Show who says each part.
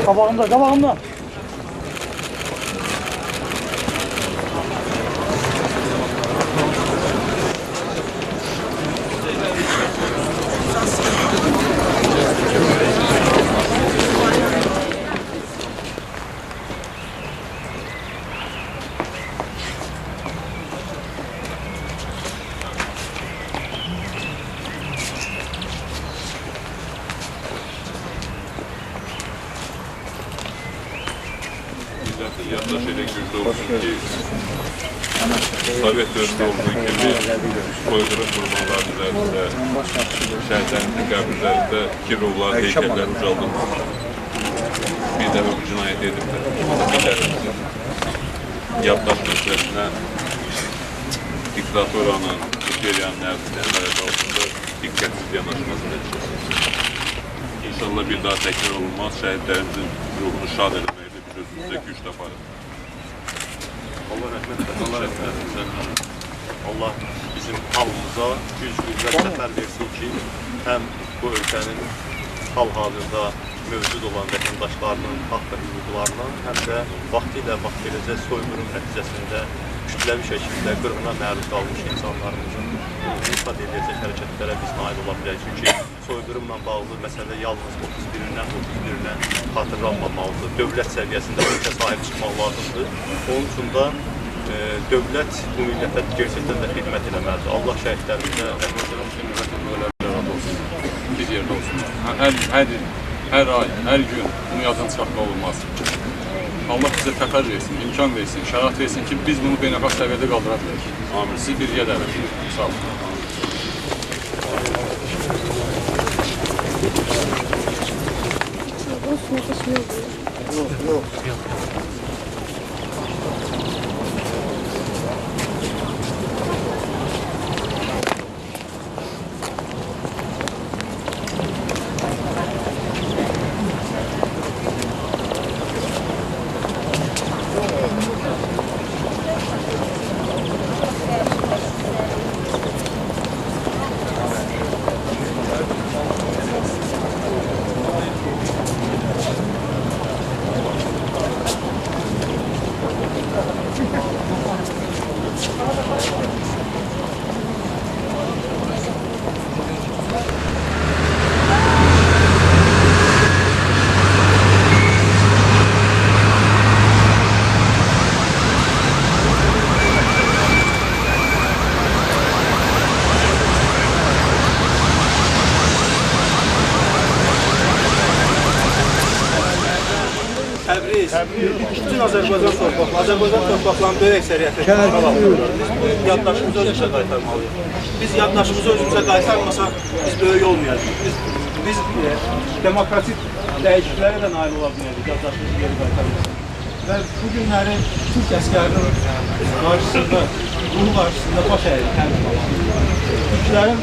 Speaker 1: Kabağımda, kabağımda.
Speaker 2: Yaklaşık güçlü olsun ki Sovyet döneminde olduğu gibi soykırım kurbanlar üzerinde, şəhidlərin qəbirlərində kirovlar, heykəllər ucaldılmış. Bir dəfə bu cinayət ediblər. Millətimizin yaddaş meselesine diktatoranın, İmperiyanın nəzdində əməliyyat altında dikkatsiz yanaşması nəticəsində. İnşallah bir daha təkrar olmaz, şəhidlərimizin ruhunu şad etməkdə biz özümüzdə güc taparız.
Speaker 3: Allah rəhmət etsin. Allah rəhmət etsin. Allah bizim halımıza güc qüvvət səfər versin ki, həm bu ölkənin hal-hazırda mövcud olan vətəndaşlarının haqq və hüquqlarının, həm də vaxtilə bax beləcə soyqırım nəticəsində kütləvi şəkildə qırğına məruz qalmış insanlarımızın ifade edəcək hərəkətlərə biz nail ola bilək. Çünki soyqırımla bağlı məsələ yalnız 31-dən xatırlanmamalıdır. Dövlət səviyyəsində ölkə sahib çıxmaq lazımdır. Onun üçün də dövlət bu millətə gerçəkdən də xidmət eləməlidir. Allah şəhidlərimizə rəhmət olsun.
Speaker 2: Bir yerdə olsun. Hər ay, hər gün bunu yaddan çıxartmaq olmaz. Allah bizə fəxər versin, imkan versin, şərait versin ki, biz bunu beynəlxalq səviyyədə qaldıra bilək. Amin. Sizi birgə dəvət edirik. Sağ olun.
Speaker 1: Yok.
Speaker 4: Bütün Azərbaycan torpaqlarının böyük əksəriyyəti qalaqdır. Biz yaddaşımızı özümüzə qaytarmalıyıq. Biz yaddaşımızı özümüzə qaytarmasaq biz böyük olmayacaq. Biz demokratik dəyişikliklərə də nail ola bilmədik yaddaşımızı geri qaytarmasaq. Və bu günləri Türk əsgərinin qarşısında, bunun qarşısında baş əyir təmin olmalıdır. Türklərin